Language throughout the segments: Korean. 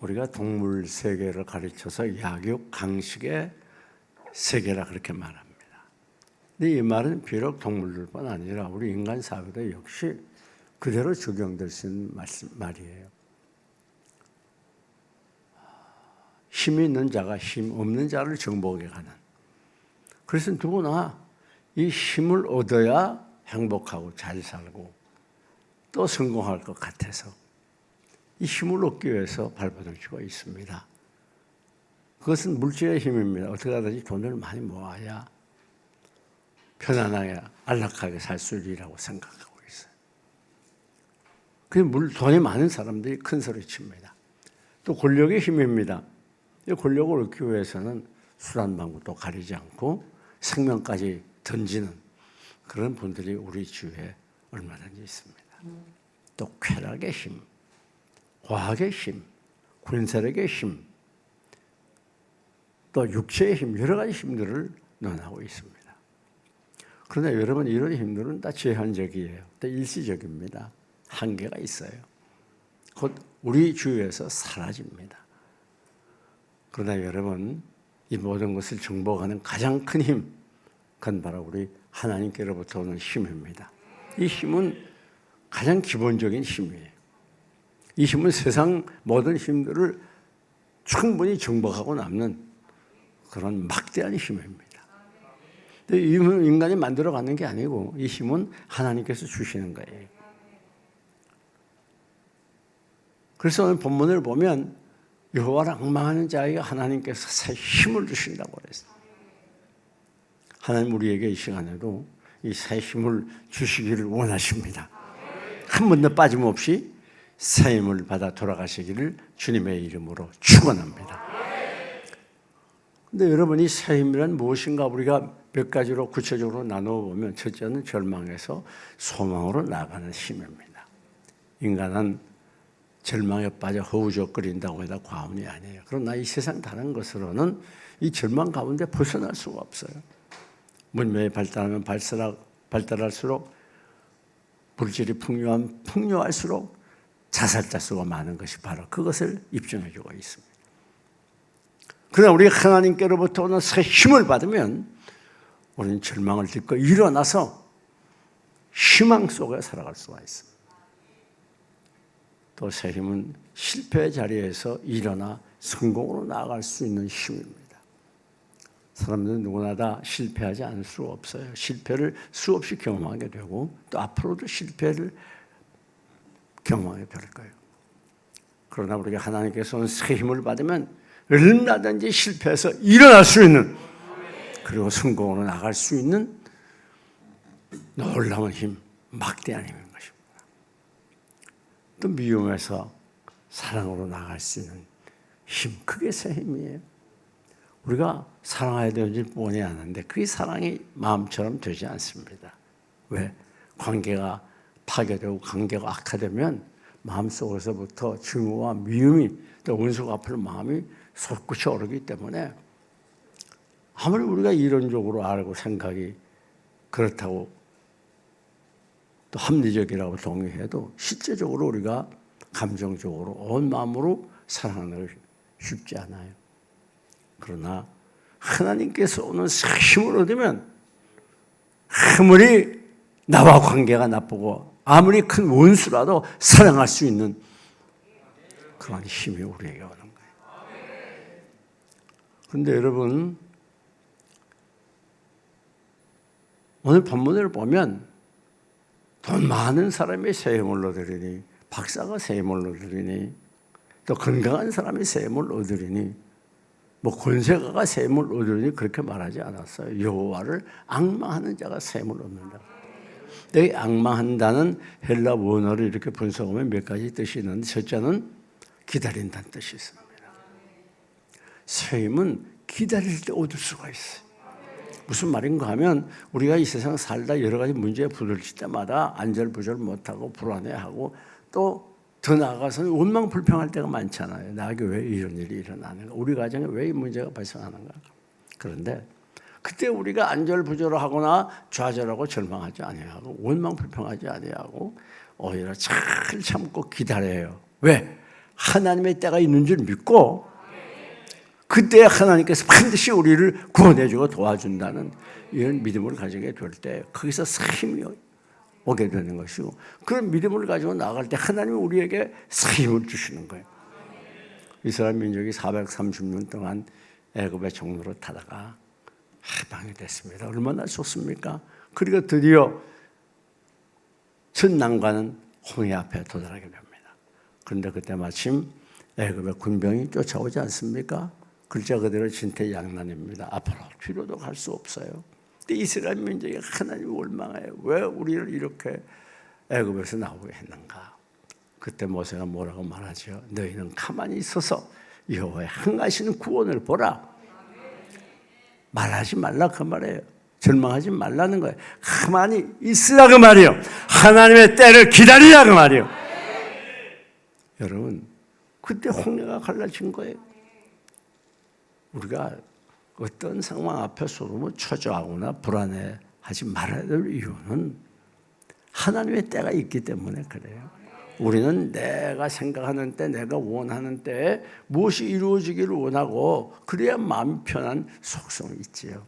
우리가 동물 세계를 가르쳐서 약육, 강식의 세계라 그렇게 말합니다. 근데 이 말은 비록 동물들뿐 아니라 우리 인간 사회도 역시 그대로 적용될 수 있는 말이에요. 힘이 있는 자가 힘 없는 자를 정복해 가는. 그래서 누구나 이 힘을 얻어야 행복하고 잘 살고 또 성공할 것 같아서 이 힘을 얻기 위해서 발버둥 치고 있습니다. 그것은 물질의 힘입니다. 어떻게 하든지 돈을 많이 모아야 편안하게 안락하게 살 수 있으리라고 생각하고 있어요. 그 돈이 많은 사람들이 큰 소리 칩니다. 또 권력의 힘입니다. 이 권력을 얻기 위해서는 술안방구도 가리지 않고 생명까지 던지는 그런 분들이 우리 주위에 얼마든지 있습니다. 또 쾌락의 힘, 과학의 힘, 군사력의 힘, 또 육체의 힘, 여러 가지 힘들을 논하고 있습니다. 그러나 여러분 이런 힘들은 다 제한적이에요. 또 일시적입니다. 한계가 있어요. 곧 우리 주위에서 사라집니다. 그러나 여러분 이 모든 것을 정복하는 가장 큰 힘, 그건 바로 우리 하나님께로부터 오는 힘입니다. 이 힘은 가장 기본적인 힘이에요. 이 힘은 세상 모든 힘들을 충분히 정복하고 남는 그런 막대한 힘입니다. 이 힘은 인간이 만들어가는 게 아니고 이 힘은 하나님께서 주시는 거예요. 그래서 오늘 본문을 보면 여호와를 앙망하는 자에게 하나님께서 새 힘을 주신다고 그랬어요. 하나님 우리에게 이 시간에도 이 새 힘을 주시기를 원하십니다. 한 번도 빠짐없이 새 힘을 받아 돌아가시기를 주님의 이름으로 축원합니다. 근데 여러분 이 새 힘이란 무엇인가 우리가 몇 가지로 구체적으로 나누어 보면 첫째는 절망에서 소망으로 나아가는 힘입니다. 인간은 절망에 빠져 허우적거린다고 해도 과언이 아니에요. 그러나 이 세상 다른 것으로는 이 절망 가운데 벗어날 수가 없어요. 문명이 발달하면 발달할수록 물질이 풍요할수록 자살자 수가 많은 것이 바로 그것을 입증해 주고 있습니다. 그러나 우리가 하나님께로부터 오는 새 힘을 받으면 우리는 절망을 딛고 일어나서 희망 속에 살아갈 수가 있습니다. 또 새 힘은 실패의 자리에서 일어나 성공으로 나아갈 수 있는 힘입니다. 사람들은 누구나 다 실패하지 않을 수 없어요. 실패를 수없이 경험하게 되고 또 앞으로도 실패를 경험하게 될 거예요. 그러나 우리가 하나님께서 온 새 힘을 받으면 얼마든지 실패해서 일어날 수 있는 그리고 성공으로 나갈 수 있는 놀라운 힘, 막대한 힘인 것입니다. 또 미움에서 사랑으로 나갈 수 있는 힘, 그게 새 힘이에요. 우리가 사랑해야 되는지 뻔히 아는데 그게 사랑이 마음처럼 되지 않습니다. 왜? 관계가 파괴되고 관계가 악화되면 마음속에서부터 증오와 미움이 또 원수 갚을 마음이 솟구쳐 오르기 때문에 아무리 우리가 이론적으로 알고 생각이 그렇다고 또 합리적이라고 동의해도 실제적으로 우리가 감정적으로 온 마음으로 사랑하는 것이 쉽지 않아요. 그러나 하나님께서 오는 힘을 얻으면 아무리 나와 관계가 나쁘고 아무리 큰 원수라도 사랑할 수 있는 그런 힘이 우리에게 오는 거예요. 그런데 여러분 오늘 본문을 보면 돈 많은 사람이 새 힘을 얻으리니 박사가 새 힘을 얻으리니 또 건강한 사람이 새 힘을 얻으리니 뭐 권세가가 새 힘을 얻으리니 그렇게 말하지 않았어요. 여호와를 앙망하는 자가 새 힘을 얻는다. 이 앙망한다는 헬라 원어를 이렇게 분석하면 몇 가지 뜻이 있는데 첫째는 기다린다는 뜻이 있습니다. 새 힘은 기다릴 때 얻을 수가 있어요. 무슨 말인가 하면 우리가 이 세상 살다 여러 가지 문제에 부딪힐 때마다 안절부절 못하고 불안해하고 또 더 나아가서는 원망불평할 때가 많잖아요. 나에게 왜 이런 일이 일어나는가? 우리 가정에 왜 이 문제가 발생하는가? 그런데 그때 우리가 안절부절하거나 좌절하고 절망하지 아니하고 원망불평하지 아니하고 오히려 잘 참고 기다려요. 왜? 하나님의 때가 있는 줄 믿고 그때 하나님께서 반드시 우리를 구원해주고 도와준다는 이런 믿음을 가지게 될 때 거기서 힘이 오게 되는 것이고, 그런 믿음을 가지고 나아갈 때 하나님은 우리에게 힘을 주시는 거예요. 이스라엘 민족이 430년 동안 애굽의 종로로 타다가 해방이 됐습니다. 얼마나 좋습니까? 그리고 드디어 첫 난관은 홍해 앞에 도달하게 됩니다. 그런데 그때 마침 애굽의 군병이 쫓아오지 않습니까? 글자 그대로 진퇴양난입니다. 앞으로 뒤로도 갈 수 없어요. 근데 이스라엘 민족이 하나님을 원망해요. 왜 우리를 이렇게 애굽에서 나오게 했는가? 그때 모세가 뭐라고 말하죠? 너희는 가만히 있어서 여호와의 행하시는 구원을 보라. 말하지 말라 그 말이에요. 절망하지 말라는 거예요. 가만히 있으라 그 말이에요. 하나님의 때를 기다리라 그 말이에요. 여러분, 그때 홍해가 갈라진 거예요. 우리가 어떤 상황 앞에서도 초조하거나 불안해하지 말아야 될 이유는 하나님의 때가 있기 때문에 그래요. 우리는 내가 생각하는 때, 내가 원하는 때에 무엇이 이루어지기를 원하고 그래야 마음이 편한 속성이 있지요.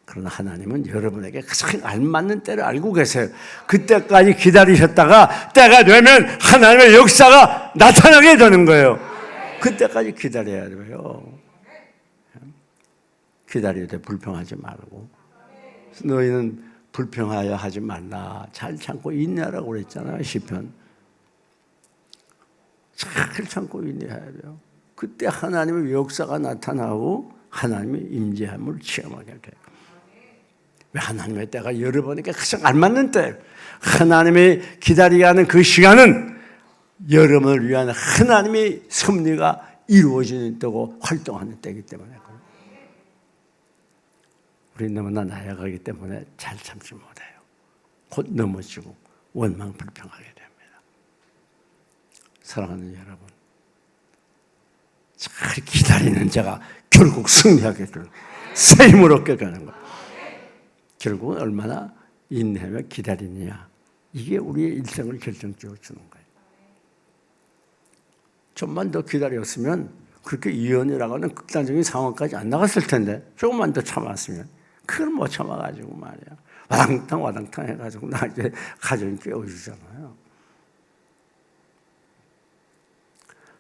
그러나 하나님은 여러분에게 가장 알맞는 때를 알고 계세요. 그때까지 기다리셨다가 때가 되면 하나님의 역사가 나타나게 되는 거예요. 그때까지 기다려야 돼요. 기다릴 때 불평하지 말고, 너희는 불평하여 하지 말라. 잘 참고 인내하라고 그랬잖아요. 시편. 잘 참고 인내해야 돼요. 그때 하나님의 역사가 나타나고 하나님의 임재함을 체험하게 돼요. 왜? 하나님의 때가 여러분에게 가장 알맞는 때, 하나님의 기다리게 하는 그 시간은 여러분을 위한 하나님의 섭리가 이루어지는 때고 활동하는 때이기 때문에, 우리는 너무나 나약하기 때문에 잘 참지 못해요. 곧 넘어지고 원망 불평하게 됩니다. 사랑하는 여러분, 잘 기다리는 자가 결국 승리하게 되는, 새 힘을 얻게 되는 거예요. 결국은 얼마나 인내하며 기다리느냐, 이게 우리의 일생을 결정지어 주는 거예요. 좀만 더 기다렸으면 그렇게 이혼이라고 하는 극단적인 상황까지 안 나갔을 텐데, 조금만 더 참았으면. 그걸 못 참아가지고 말이야, 와당탕 해가지고 나 이제 가정이 깨어지잖아요.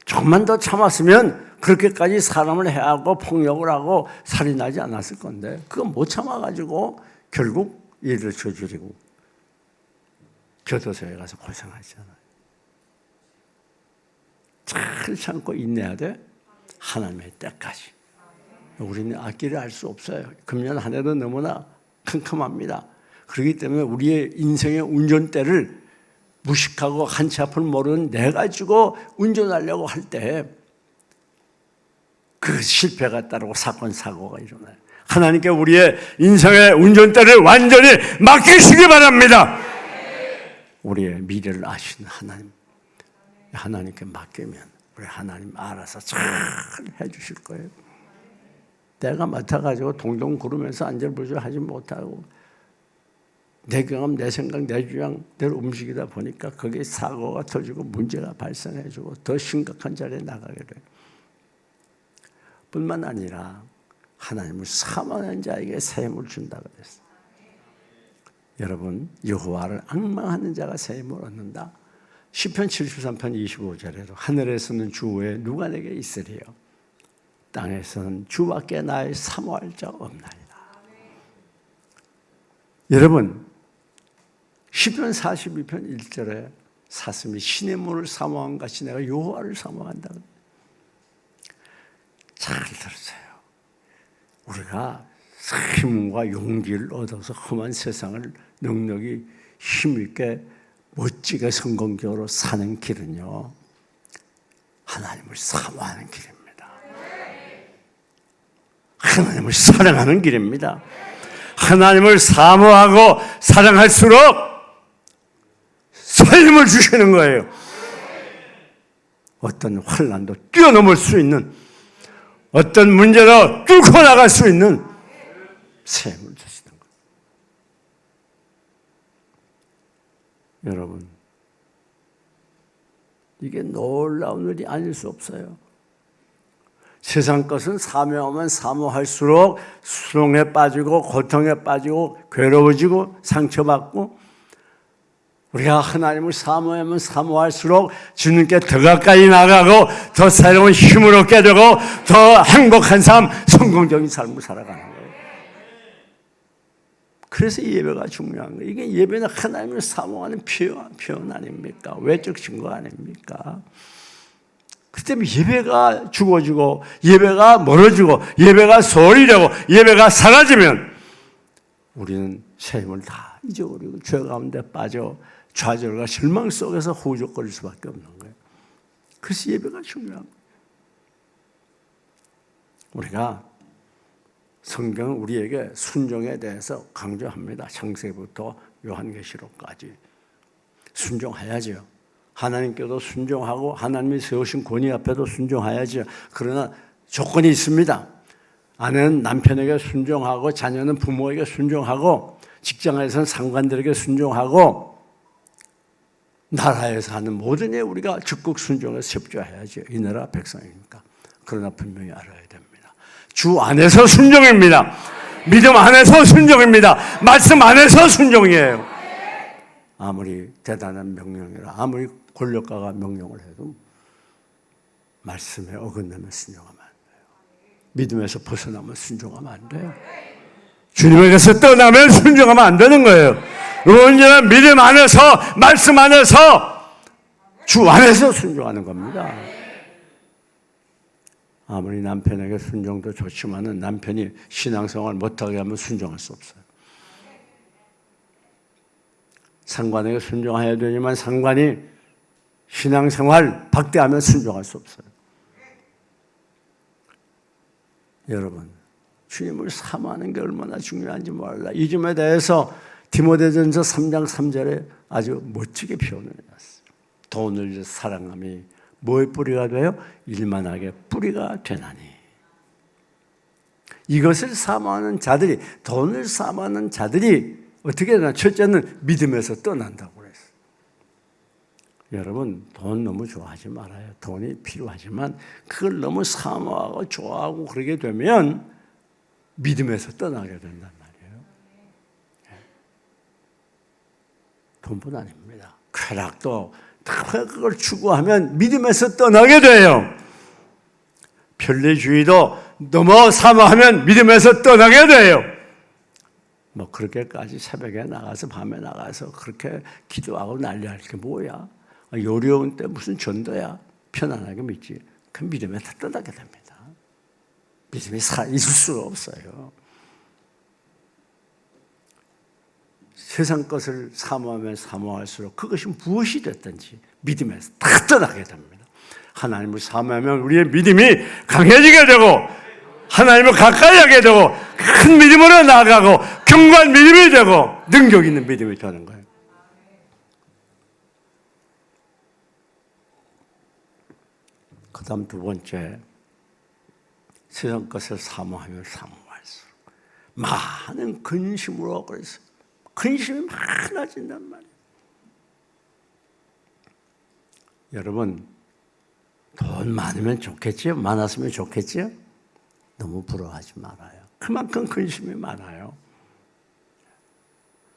조금만 더 참았으면 그렇게까지 사람을 해하고 폭력을 하고 살인하지 않았을 건데, 그거 못 참아가지고 결국 일을 저지르고 교도소에 가서 고생하잖아요. 잘 참고 인내해야 돼. 하나님의 때까지. 우리는 앞길을 알 수 없어요. 금년 한 해도 너무나 캄캄합니다. 그렇기 때문에 우리의 인생의 운전대를 무식하고 한치 앞을 모르는 내 가지고 운전하려고 할 때 그 실패가 따르고 사건 사고가 일어나요. 하나님께 우리의 인생의 운전대를 완전히 맡기시기 바랍니다. 우리의 미래를 아시는 하나님께 맡기면 우리 하나님 알아서 잘 해주실 거예요. 내가 맡아가지고 동동 구르면서 안절부절 하지 못하고 내 경험, 내 생각, 내 주장대로 움직이다 보니까 거기에 사고가 터지고 문제가 발생해지고 더 심각한 자리에 나가게 돼요. 뿐만 아니라 하나님을 사모하는 자에게 새 힘을 준다고 했어요. 여러분, 여호와를 앙망하는 자가 새 힘을 얻는다. 시편 73편 25절에도 하늘에서는 주 외에 누가 내게 있으리요, 땅에서는 주밖에 나의 사모할 자 없나이다. 여러분, 시편 42편 1절에 사슴이 신의 문을 사모한 같이 내가 여호와를 사모한다. 잘 들으세요. 우리가 힘과 용기를 얻어서 험한 세상을 넉넉히 힘있게 멋지게 성공적으로 사는 길은요, 하나님을 사모하는 길입니다. 하나님을 사랑하는 길입니다. 하나님을 사모하고 사랑할수록 새 힘을 주시는 거예요. 어떤 환난도 뛰어넘을 수 있는, 어떤 문제도 뚫고 나갈 수 있는 새 힘을 주시는 거예요. 여러분, 이게 놀라운 일이 아닐 수 없어요. 세상 것은 사모하면 사모할수록 수렁에 빠지고 고통에 빠지고 괴로워지고 상처받고, 우리가 하나님을 사모하면 사모할수록 주님께 더 가까이 나가고 더 새로운 힘을 얻게 되고 더 행복한 삶, 성공적인 삶을 살아가는 거예요. 그래서 예배가 중요한 거예요. 이게 예배는 하나님을 사모하는 표현 아닙니까? 외적 증거 아닙니까? 그 때문에 예배가 죽어지고 예배가 멀어지고 예배가 소홀히 되고 예배가 사라지면 우리는 새 힘을 다 잊어버리고 죄 가운데 빠져 좌절과 실망 속에서 후적거릴 수밖에 없는 거예요. 그래서 예배가 중요한 거예요. 우리가 성경은 우리에게 순종에 대해서 강조합니다. 창세기부터 요한계시록까지 순종해야죠. 하나님께도 순종하고 하나님이 세우신 권위 앞에도 순종해야죠. 그러나 조건이 있습니다. 아내는 남편에게 순종하고 자녀는 부모에게 순종하고 직장에서는 상관들에게 순종하고 나라에서 하는 모든 일 우리가 적극 순종해서 협조해야죠. 이 나라 백성이니까. 그러나 분명히 알아야 됩니다. 주 안에서 순종입니다. 믿음 안에서 순종입니다. 말씀 안에서 순종이에요. 아무리 대단한 명령이라 아무리 권력가가 명령을 해도 말씀에 어긋나면 순종하면 안 돼요. 믿음에서 벗어나면 순종하면 안 돼요. 주님에게서 떠나면 순종하면 안 되는 거예요. 언제나 믿음 안에서 말씀 안에서 주 안에서 순종하는 겁니다. 아무리 남편에게 순종도 좋지만 남편이 신앙생활 못하게 하면 순종할 수 없어요. 상관에게 순종해야 되지만 상관이 신앙생활 박대하면 순종할 수 없어요. 여러분, 주님을 사모하는 게 얼마나 중요한지 몰라. 이 점에 대해서 디모데전서 3장 3절에 아주 멋지게 표현을 해놨어요. 돈을 사랑함이 뭐의 뿌리가 돼요? 일만하게 뿌리가 되나니. 이것을 사모하는 자들이, 돈을 사모하는 자들이 어떻게 되나? 첫째는 믿음에서 떠난다고 그랬어요. 여러분, 돈 너무 좋아하지 말아요. 돈이 필요하지만 그걸 너무 사모하고 좋아하고 그러게 되면 믿음에서 떠나게 된단 말이에요. 돈뿐 아닙니다. 쾌락도 그걸 추구하면 믿음에서 떠나게 돼요. 편리주의도 너무 사모하면 믿음에서 떠나게 돼요. 뭐 그렇게까지 새벽에 나가서 밤에 나가서 그렇게 기도하고 난리할 게 뭐야? 요리원 때 무슨 전도야? 편안하게 믿지. 그 믿음에 다 떠나게 됩니다. 믿음이 있을 수가 없어요. 세상 것을 사모하면 사모할수록 그것이 무엇이 됐든지 믿음에서 다 떠나게 됩니다. 하나님을 사모하면 우리의 믿음이 강해지게 되고 하나님을 가까이 하게 되고 큰 믿음으로 나아가고 견고한 믿음이 되고 능력 있는 믿음이 되는 거예요. 그 다음 두 번째, 세상 것을 사모하면 사모할수록 많은 근심으로, 그래서 근심이 많아진단 말이에요. 여러분, 돈 많으면 좋겠지요? 많았으면 좋겠지요? 너무 부러워하지 말아요. 그만큼 근심이 많아요.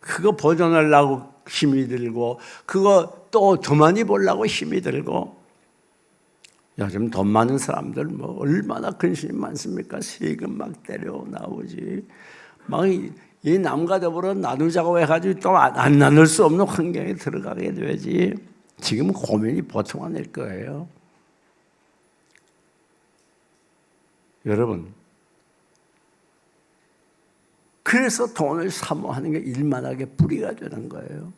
그거 보존하려고 힘이 들고 그거 또 더 많이 벌려고 힘이 들고. 요즘 돈 많은 사람들 뭐 얼마나 근심이 많습니까? 세금 막 때려 나오지. 막 이 남과 더불어 나누자고 해가지고 또 안 나눌 수 없는 환경에 들어가게 되지. 지금 고민이 보통 아닐 거예요. 여러분, 그래서 돈을 사모하는 게 일만하게 뿌리가 되는 거예요.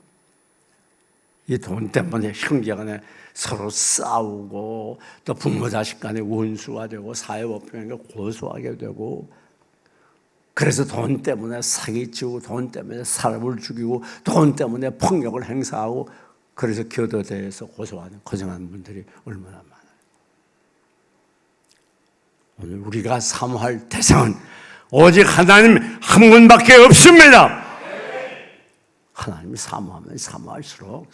이 돈 때문에 형제간에 서로 싸우고 또 부모 자식 간에 원수가 되고 사회법정에 고소하게 되고, 그래서 돈 때문에 사기치고 돈 때문에 사람을 죽이고 돈 때문에 폭력을 행사하고, 그래서 교도대에서 고생하는 분들이 얼마나 많아요. 오늘 우리가 사모할 대상은 오직 하나님 한 분밖에 없습니다. 하나님이 사모하면 사모할수록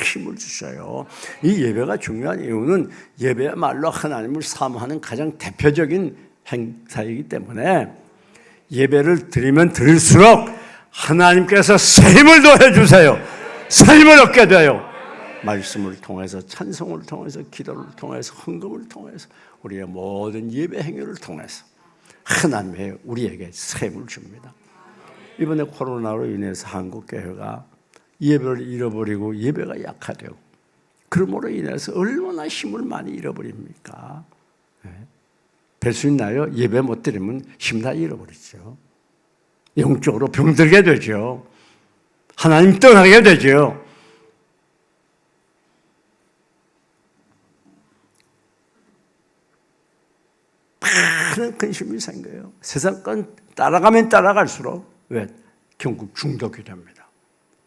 힘을 주셔요. 이 예배가 중요한 이유는 예배야말로 하나님을 사모하는 가장 대표적인 행사이기 때문에 예배를 드리면 드릴수록 하나님께서 새 힘을 더해 주세요. 새 힘을 얻게 돼요. 말씀을 통해서, 찬송을 통해서, 기도를 통해서, 헌금을 통해서, 우리의 모든 예배 행위를 통해서 하나님이 우리에게 새 힘을 줍니다. 이번에 코로나로 인해서 한국교회가 예배를 잃어버리고 예배가 약화되고, 그러므로 인해서 얼마나 힘을 많이 잃어버립니까? 뵐 수 있나요? 예배 못 드리면 힘 다 잃어버리죠. 영적으로 병들게 되죠. 하나님 떠나게 되죠. 많은 근심이 생겨요. 세상 건 따라가면 따라갈수록 왜? 결국 중독이 됩니다.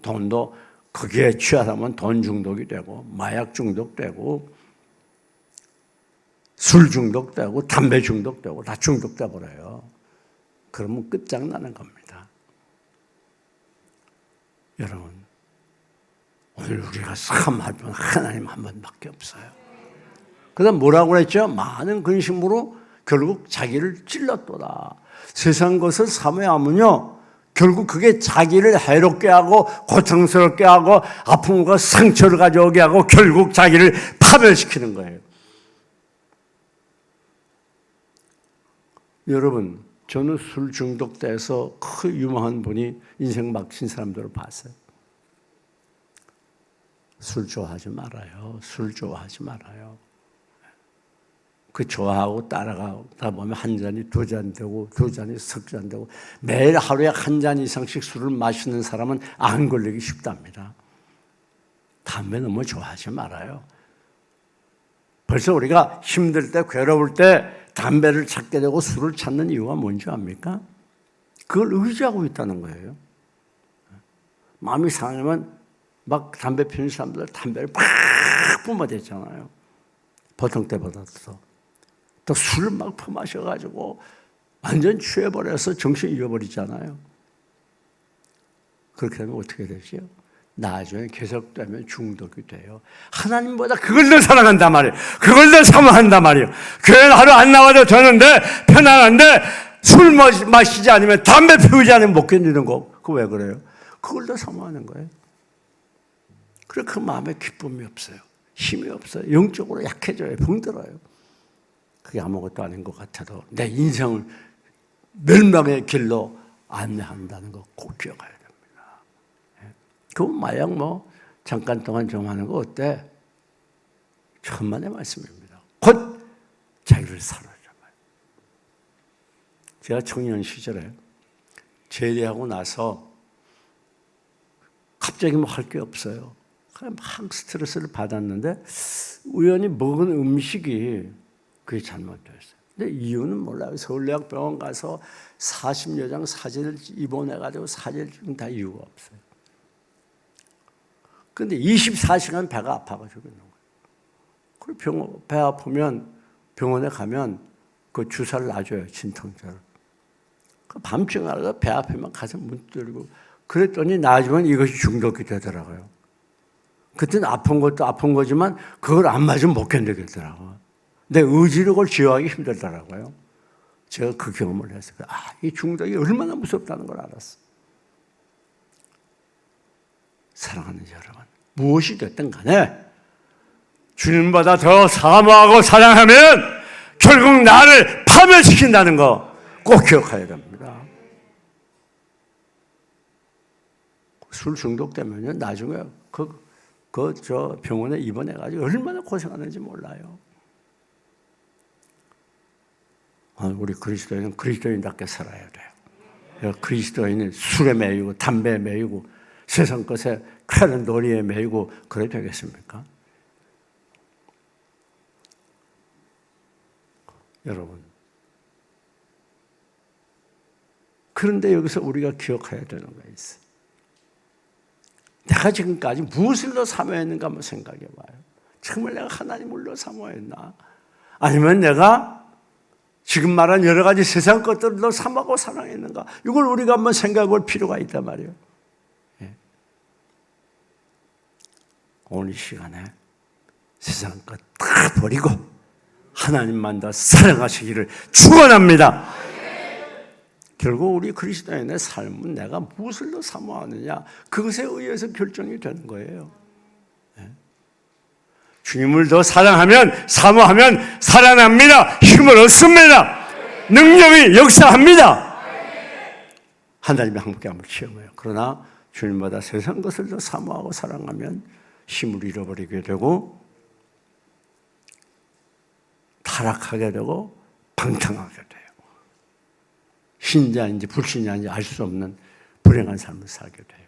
돈도 거기에 취하면 돈 중독이 되고, 마약 중독되고, 술 중독되고, 담배 중독되고, 다 중독돼 버려요. 그러면 끝장나는 겁니다. 여러분, 오늘 우리가 사모할 분 하나님 한 분밖에 없어요. 그 다음 뭐라고 그랬죠? 많은 근심으로 결국 자기를 찔렀도다. 세상 것을 사모하면요, 결국 그게 자기를 해롭게 하고 고통스럽게 하고 아픔과 상처를 가져오게 하고 결국 자기를 파멸시키는 거예요. 여러분, 저는 술 중독돼서 그 유명한 분이 인생 막힌 사람들을 봤어요. 술 좋아하지 말아요. 술 좋아하지 말아요. 그 좋아하고 따라가다 보면 한 잔이 두 잔 되고, 두 잔이 석 잔 되고, 매일 하루에 한 잔 이상씩 술을 마시는 사람은 안 걸리기 쉽답니다. 담배 너무 좋아하지 말아요. 벌써 우리가 힘들 때, 괴로울 때 담배를 찾게 되고 술을 찾는 이유가 뭔지 압니까? 그걸 의지하고 있다는 거예요. 마음이 상하면 막 담배 피우는 사람들 담배를 팍 뿜어댔잖아요. 보통 때보다 또 술을 막 퍼마셔가지고 완전 취해버려서 정신 잃어버리잖아요. 그렇게 되면 어떻게 되죠? 나중에 계속되면 중독이 돼요. 하나님보다 그걸 더 사랑한단 말이에요. 그걸 더 사모한단 말이에요. 교회는 하루 안 나와도 되는데 편안한데 술 마시지 않으면, 담배 피우지 않으면 못 견디는 거. 그거 왜 그래요? 그걸 더 사모하는 거예요. 그래, 그 마음에 기쁨이 없어요. 힘이 없어요. 영적으로 약해져요. 병들어요. 그게 아무것도 아닌 것 같아도 내 인생을 멸망의 길로 안내한다는 거 꼭 기억해야 됩니다. 그 마약 잠깐 동안 좀 하는 거 어때? 천만의 말씀입니다. 곧 자기를 사로잡아요. 제가 청년 시절에 제대하고 나서 갑자기 할 게 없어요. 막 스트레스를 받았는데 우연히 먹은 음식이 그게 잘못됐어요. 근데 이유는 몰라요. 서울대학병원 가서 40여 장 사진을 입원해가지고 사진을 찍은 다 이유가 없어요. 근데 24시간 배가 아파가지고 있는 거예요. 그리고 배 아프면 병원에 가면 그 주사를 놔줘요. 진통제를. 그 밤중에 알아서 배 아프면 가서 문 두드리고 그랬더니 나중엔 이것이 중독이 되더라고요. 그때는 아픈 것도 아픈 거지만 그걸 안 맞으면 못 견디겠더라고요. 내 의지력을 지어하기 힘들더라고요. 제가 그 경험을 했어요. 이 중독이 얼마나 무섭다는 걸 알았어요. 사랑하는 여러분, 무엇이 됐든 간에 주님보다 더 사모하고 사랑하면 결국 나를 파멸시킨다는 거 꼭 기억해야 됩니다. 술 중독되면 나중에 저 병원에 입원해가지고 얼마나 고생하는지 몰라요. 우리 그리스도인은 그리스도인답게 살아야 돼요. 그리스도인은 술에 매이고 담배에 매이고 세상 것에 쾌는 놀이에 매이고 그래야 되겠습니까? 여러분, 그런데 여기서 우리가 기억해야 되는 거 있어요. 내가 지금까지 무엇을 더 사모했는가 한번 생각해 봐요. 정말 내가 하나님을 더 사모했나? 아니면 내가 지금 말한 여러 가지 세상 것들을 더 사모하고 사랑했는가? 이걸 우리가 한번 생각해 볼 필요가 있단 말이에요. 오늘 이 시간에 세상 것 다 버리고 하나님만 더 사랑하시기를 축원합니다. 결국 우리 그리스도인의 삶은 내가 무엇을 더 사모하느냐 그것에 의해서 결정이 되는 거예요. 주님을 더 사랑하면 사모하면 살아납니다. 힘을 얻습니다. 능력이 역사합니다. 하나님의 함께함을 체험해요. 그러나 주님보다 세상 것을 더 사모하고 사랑하면 힘을 잃어버리게 되고 타락하게 되고 방탕하게 돼요. 신자인지 불신자인지 알 수 없는 불행한 삶을 살게 돼요.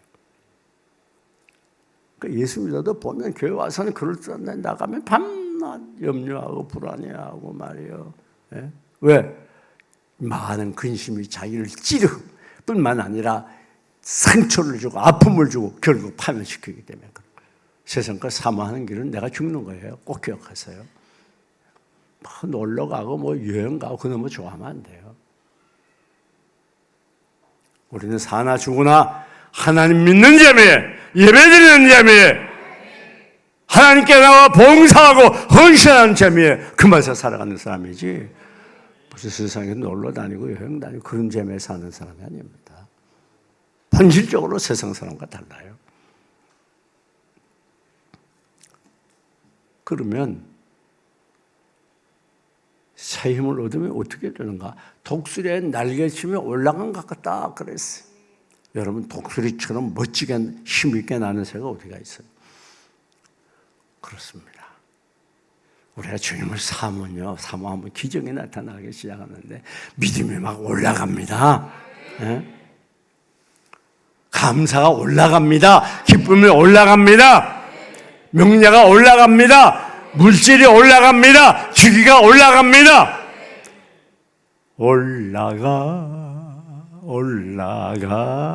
그러니까 예수 믿어도 보면 교회 와서는 그럴듯한데 나가면 밤낮 염려하고 불안해하고 말이에요. 예? 왜? 많은 근심이 자기를 찌르고 뿐만 아니라 상처를 주고 아픔을 주고 결국 파멸시키기 때문에 세상 걸 사모하는 길은 내가 죽는 거예요. 꼭 기억하세요. 놀러 가고 뭐 여행 가고 그런 거 좋아하면 안 돼요. 우리는 사나 죽으나 하나님 믿는 자매에 예배드리는 자매에 하나님께 나와 봉사하고 헌신하는 자매에 그 맛에 살아가는 사람이지 무슨 세상에 놀러 다니고 여행 다니고 그런 자매에 사는 사람이 아닙니다. 본질적으로 세상 사람과 달라요. 그러면 새 힘을 얻으면 어떻게 되는가? 독수리의 날개치며 올라간 것 같다 그랬어요. 여러분 독수리처럼 멋지게 힘있게 나는 새가 어디가 있어요? 그렇습니다. 우리가 주님을 사모하면 기적이 나타나기 시작하는데 믿음이 막 올라갑니다. 네? 감사가 올라갑니다. 기쁨이 올라갑니다. 명예가 올라갑니다. 물질이 올라갑니다. 주기가 올라갑니다. 올라가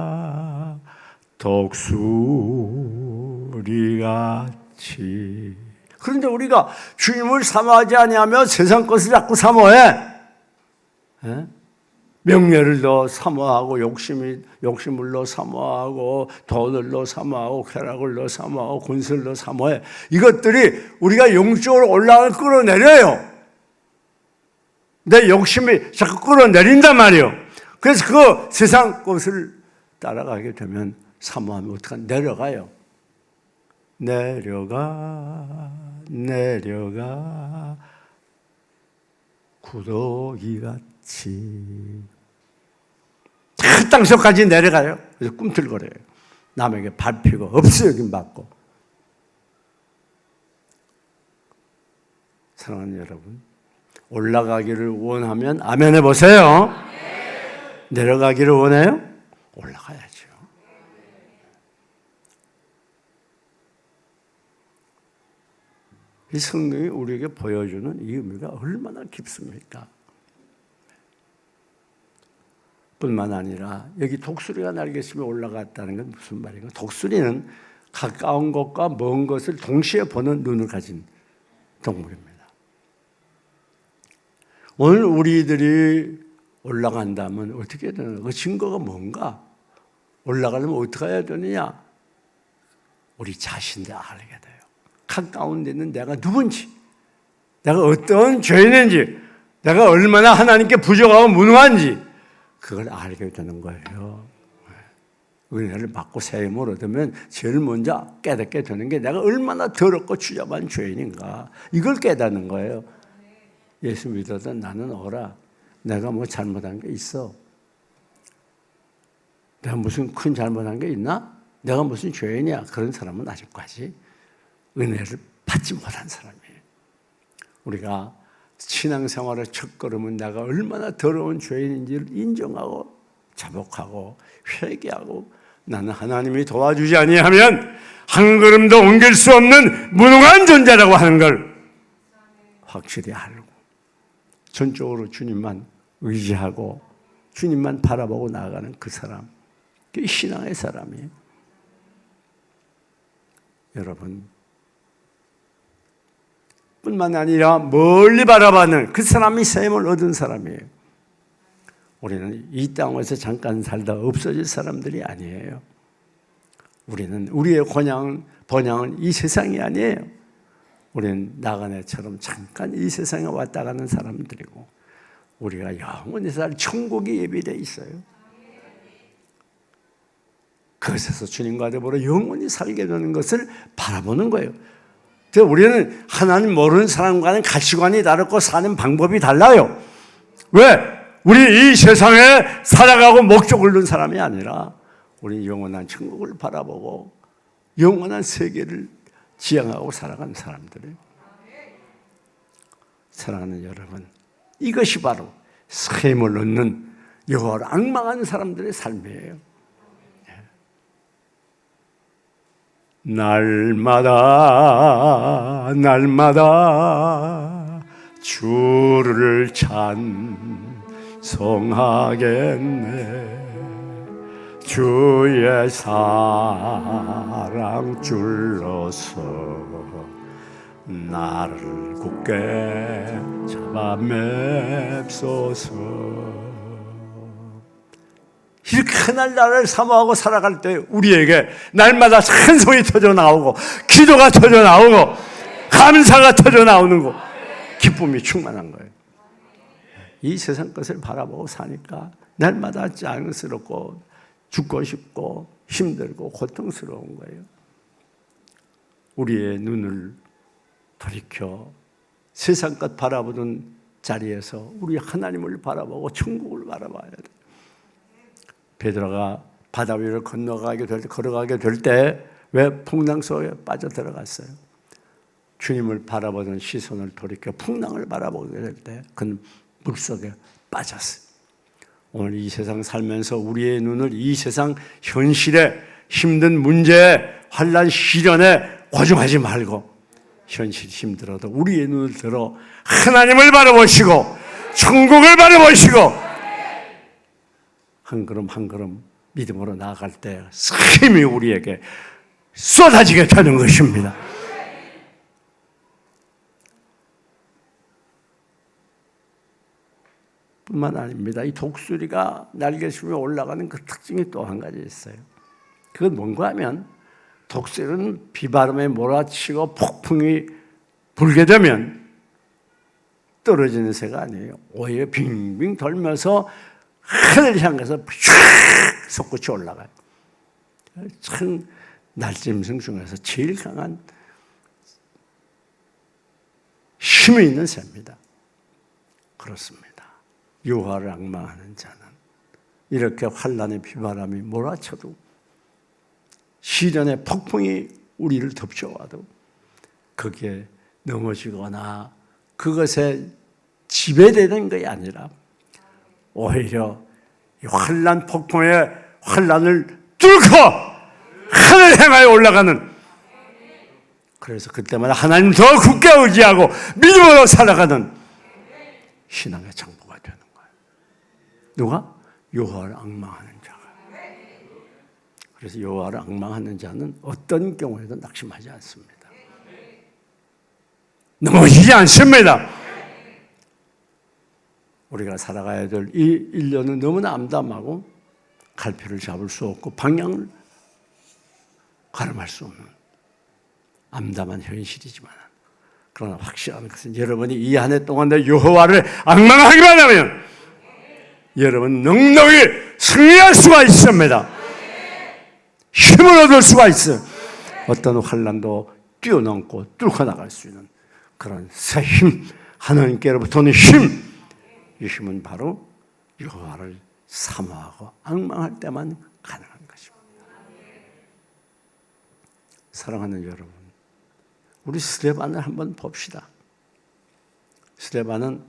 독수리같이. 그런데 우리가 주님을 사모하지 아니하면 세상 것을 자꾸 사모해. 에? 명예를 더 사모하고 욕심을 더 사모하고 돈을 더 사모하고 쾌락을 더 사모하고 군수를 더 사모해. 이것들이 우리가 영적으로 올라가는 끌어내려요. 내 욕심이 자꾸 끌어내린단 말이에요. 그래서 그 세상 것을 따라가게 되면 사모하면 어떡하냐? 내려가요. 내려가 구더기 같이 땅속까지 내려가요. 그래서 꿈틀거려요. 남에게 밟히고 없어요긴 받고. 사랑하는 여러분, 올라가기를 원하면 아멘 해보세요. 내려가기를 원해요? 올라가야죠. 이 성경이 우리에게 보여주는 이 의미가 얼마나 깊습니까? 뿐만 아니라 여기 독수리가 날개치며 올라갔다는 건 무슨 말인가? 독수리는 가까운 것과 먼 것을 동시에 보는 눈을 가진 동물입니다. 오늘 우리들이 올라간다면 어떻게 되는 그 증거가 뭔가? 올라가려면 어떻게 해야 되느냐? 우리 자신들 알게 돼요. 가까운 데는 내가 누군지, 내가 어떤 죄인인지, 내가 얼마나 하나님께 부족하고 무능한지 그걸 알게 되는 거예요. 은혜를 받고 새 힘을 얻으면 제일 먼저 깨닫게 되는 게 내가 얼마나 더럽고 추잡한 죄인인가 이걸 깨닫는 거예요. 예수 믿어도 나는 어라. 내가 뭐 잘못한 게 있어? 내가 무슨 큰 잘못한 게 있나? 내가 무슨 죄인이야? 그런 사람은 아직까지 은혜를 받지 못한 사람이에요. 우리가 신앙생활의 첫걸음은 내가 얼마나 더러운 죄인인지를 인정하고 자복하고 회개하고 나는 하나님이 도와주지 아니하면 한 걸음도 옮길 수 없는 무능한 존재라고 하는 걸 확실히 알고 전적으로 주님만 의지하고 주님만 바라보고 나아가는 그 사람, 그게 신앙의 사람이에요. 여러분, 뿐만 아니라 멀리 바라보는 그 사람이 새 힘을 얻은 사람이에요. 우리는 이 땅에서 잠깐 살다 없어질 사람들이 아니에요. 우리의 번영은 이 세상이 아니에요. 우리는 나그네처럼 잠깐 이 세상에 왔다 가는 사람들이고 우리가 영원히 살 천국이 예비되어 있어요. 그것에서 주님과 더불어 영원히 살게 되는 것을 바라보는 거예요. 그래서 우리는 하나님 모르는 사람과는 가치관이 다르고 사는 방법이 달라요. 왜? 우리 이 세상에 살아가고 목적을 둔 사람이 아니라 우리 영원한 천국을 바라보고 영원한 세계를 지향하고 살아가는 사람들이에요. 사랑하는 여러분, 이것이 바로 셈을 얻는 여호와를 앙망하는 사람들의 삶이에요. 날마다 주를 찬송하겠네. 주의 사랑 줄로서 나를 굳게 잡아 맵소서. 이렇게 하늘 나라를 사모하고 살아갈 때 우리에게 날마다 찬송이 터져 나오고 기도가 터져 나오고 감사가 터져 나오는 거, 기쁨이 충만한 거예요. 이 세상 것을 바라보고 사니까 날마다 짱스럽고 죽고 싶고 힘들고 고통스러운 거예요. 우리의 눈을 돌이켜 세상 것 바라보는 자리에서 우리 하나님을 바라보고 천국을 바라봐야 돼요. 베드로가 바다 위를 걸어가게 될 때 왜 풍랑 속에 빠져들어갔어요? 주님을 바라보는 시선을 돌이켜 풍랑을 바라보게 될 때 그는 물속에 빠졌어요. 오늘 이 세상 살면서 우리의 눈을 이 세상 현실에 힘든 문제에 환난 시련에 고정하지 말고 현실이 힘들어도 우리의 눈을 들어 하나님을 바라보시고 천국을 바라보시고 한 걸음 한 걸음 믿음으로 나아갈 때 힘이 우리에게 쏟아지게 되는 것입니다. 뿐만 아닙니다. 이 독수리가 날개춤에 올라가는 그 특징이 또 한 가지 있어요. 그건 뭔가 하면 독수리는 비바람에 몰아치고 폭풍이 불게 되면 떨어지는 새가 아니에요. 오히려 빙빙 돌면서 하늘을 향해서 휙 솟구쳐 올라가요. 참 날짐승 중에서 제일 강한 힘이 있는 새입니다. 그렇습니다. 여호와를 앙망하는 자는 이렇게 환난의 비바람이 몰아쳐도 시련의 폭풍이 우리를 덮쳐와도 거기에 넘어지거나 그것에 지배되는 것이 아니라 오히려 이 환난 폭풍의 환난을 뚫고 하늘 향하여 올라가는, 그래서 그때마다 하나님 더 굳게 의지하고 믿음으로 살아가는 신앙의 장부가 되는 거예요. 누가? 여호와를 앙망하는 자가. 그래서 여호와를 앙망하는 자는 어떤 경우에도 낙심하지 않습니다. 넘어지지 않습니다. 우리가 살아가야 될 이 1년은 너무나 암담하고 갈피를 잡을 수 없고 방향을 가름할 수 없는 암담한 현실이지만, 그러나 확실한 것은 여러분이 이 한 해 동안 내 여호와를 앙망하기만 하면 여러분 넉넉히 승리할 수가 있습니다. 힘을 얻을 수가 있어요. 어떤 환난도 뛰어넘고 뚫고 나갈 수 있는 그런 새 힘, 하나님께로부터는 힘, 이 힘은 바로 여호와를 사모하고 앙망할 때만 가능한 것입니다. 사랑하는 여러분, 우리 스데반을 한번 봅시다. 스데반은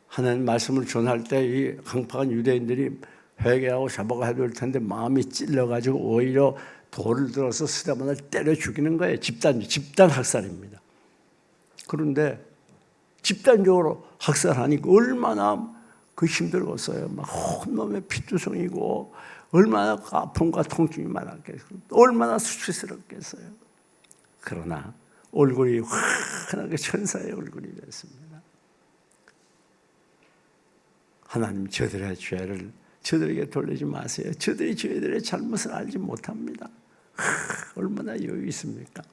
하나님 말씀을 전할 때 이 강팍한 유대인들이 회개하고 잡아가야 될 텐데 마음이 찔러가지고 오히려 돌을 들어서 스데반을 때려 죽이는 거예요. 집단 학살입니다. 그런데 집단적으로 학살하니까 얼마나 그 힘들었어요. 막 온몸에 피투성이고 얼마나 아픔과 통증이 많았겠어요. 얼마나 수치스럽겠어요. 그러나 얼굴이 환하게 천사의 얼굴이 됐습니다. 하나님, 저들의 죄를 저들에게 돌리지 마세요. 저들이 저희들의 잘못을 알지 못합니다. 얼마나 여유 있습니까?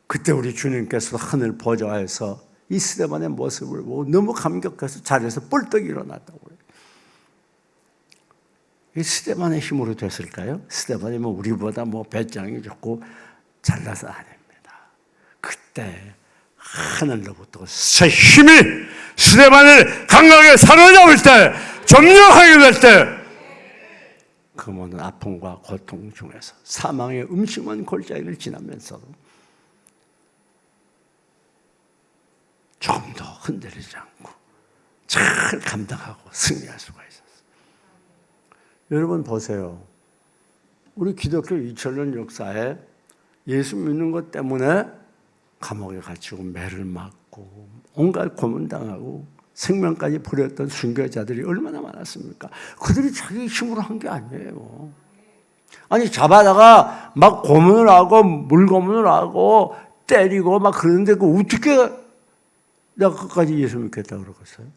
그때 우리 주님께서 하늘 보좌에서 이 스데반의 모습을 보고 너무 감격해서 자리에서 뻘떡 일어났다고 그래요. 이 스데반의 힘으로 됐을까요? 스데반이 우리보다 배짱이 좋고 잘나서 아닙니다. 그때 하늘로부터 새 힘이 스데반을 강하게 사로잡을 때, 점령하게 될 때, 그 모든 아픔과 고통 중에서 사망의 음침한 골짜기를 지나면서도 조금 더 흔들리지 않고 잘 감당하고 승리할 수가 있었어요. 여러분 보세요. 우리 기독교 2000년 역사에 예수 믿는 것 때문에 감옥에 갇히고 매를 맞고 온갖 고문당하고 생명까지 버렸던 순교자들이 얼마나 많았습니까? 그들이 자기 힘으로 한 게 아니에요. 아니 잡아다가 막 고문을 하고 물고문을 하고 때리고 막 그러는데 어떻게 내가 끝까지 예수 믿겠다고 그러겠어요?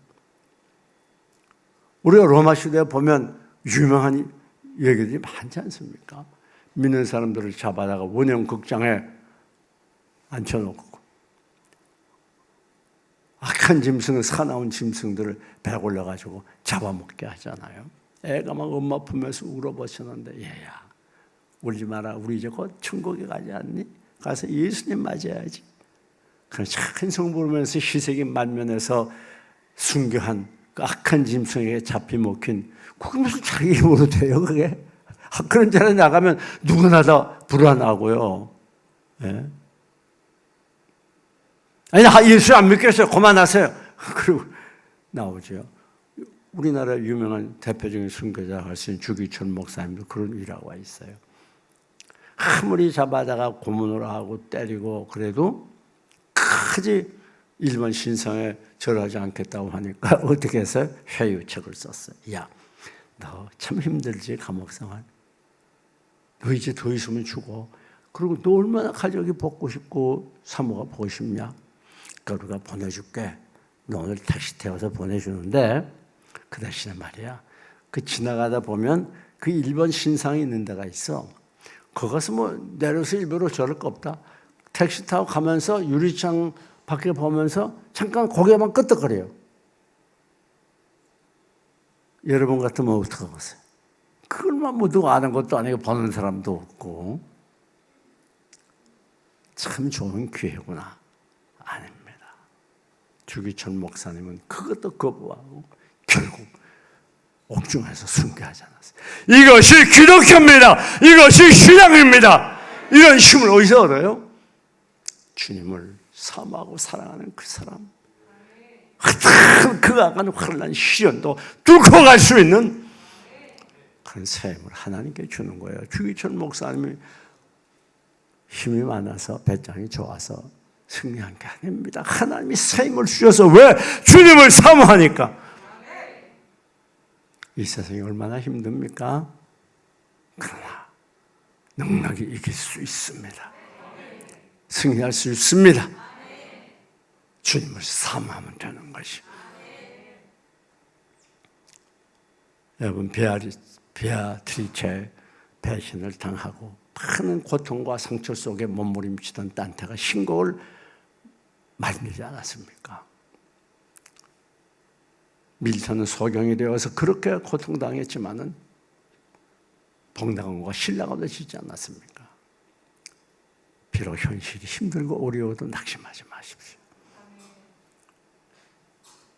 우리가 로마 시대에 보면 유명한 얘기들이 많지 않습니까? 믿는 사람들을 잡아다가 원형 극장에 앉혀놓고 악한 짐승을 사나운 짐승들을 배 올려가지고 잡아먹게 하잖아요. 애가 막 엄마 품에서 울어버렸는데 얘야 울지 마라. 우리 이제 곧 천국에 가지 않니? 가서 예수님 맞아야지. 그런 큰 성 부르면서 희생이 만면에서 순교한 그 악한 짐승에게 잡히 먹힌 그게 무슨 자기 힘으로 돼요 그게? 그런 자리에 나가면 누구나 다 불안하고요. 예? 아니 예수 안 믿겠어요. 그만하세요. 그리고 나오죠. 우리나라 유명한 대표적인 순교자 하신 주기철 목사님도 그런 일화가 있어요. 아무리 잡아다가 고문을 하고 때리고 그래도 크지 일본 신상에 절하지 않겠다고 하니까 어떻게 했어요? 회유책을 썼어요. 야, 너 참 힘들지 감옥생활. 너 이제 더 있으면 죽어. 그리고 너 얼마나 가족이 보고 싶고 사모가 보고 싶냐? 그러니까 우리가 보내줄게. 너 오늘 택시 태워서 보내주는데 그 대신에 말이야. 그 지나가다 보면 그 일본 신상이 있는 데가 있어. 거기서 내려서 일부러 저럴 거 없다. 택시 타고 가면서 유리창 밖에 보면서 잠깐 고개만 끄덕거려요. 여러분 같으면 어떡하겠어요? 그걸만 누가 아는 것도 아니고 보는 사람도 없고. 참 좋은 기회구나. 아닙니다. 주기철 목사님은 그것도 거부하고 결국 옥중에서 순교하지 않았어요. 이것이 기독교입니다. 이것이 신앙입니다. 이런 힘을 어디서 얻어요? 주님을 사모하고 사랑하는 그 사람. 그가 가는 환난 시련도 뚫고 갈 수 있는 그런 셈을 하나님께 주는 거예요. 주기철 목사님이 힘이 많아서 배짱이 좋아서 승리한 게 아닙니다. 하나님이 새 힘을 주셔서 왜? 주님을 사모하니까. 이 세상이 얼마나 힘듭니까? 그러나 능력이 이길 수 있습니다. 승리할 수 있습니다. 주님을 사모하면 되는 것이. 여러분 베아트리체 배신을 당하고 많은 고통과 상처 속에 몸부림치던 단테가 신곡을 말리지 않았습니까? 밀턴은 소경이 되어서 그렇게 고통당했지만은 복당함과 신랑을 얻으시지 않았습니까? 비록 현실이 힘들고 어려워도 낙심하지 마십시오.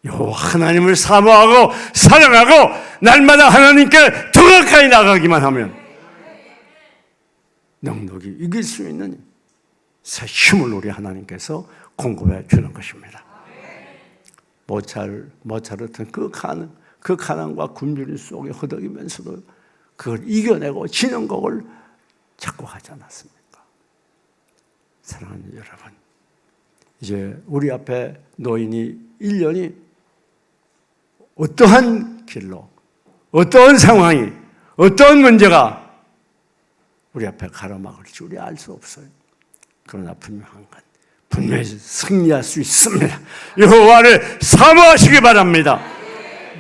여호와 하나님을 사모하고 사랑하고 날마다 하나님께 더 가까이 나가기만 하면 능력이 이길 수 있는 새 힘을 우리 하나님께서 공급해 주는 것입니다. 모차르트는 그 가난과 굶주림 속에 허덕이면서도 그걸 이겨내고 지는 곡을 작곡하지 않았습니까? 사랑하는 여러분, 이제 우리 앞에 노인이 1년이 어떠한 길로, 어떠한 상황이, 어떠한 문제가 우리 앞에 가로막을지 우리 알 수 없어요. 그러나 분명한 건 분명히 승리할 수 있습니다. 여호와를 사모하시기 바랍니다.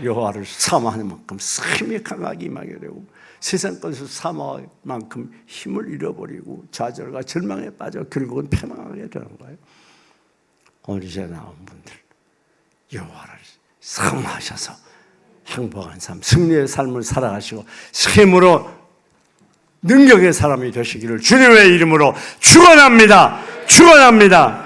여호와를 사모하는 만큼 힘이 강하게 임하게 되고 세상 것을 사모할 만큼 힘을 잃어버리고 좌절과 절망에 빠져 결국은 패망하게 되는 거예요. 오늘 이제 나온 분들 여호와를 사모하셔서 행복한 삶, 승리의 삶을 살아가시고 힘으로 능력의 사람이 되시기를 주님의 이름으로 축원합니다. 축원합니다.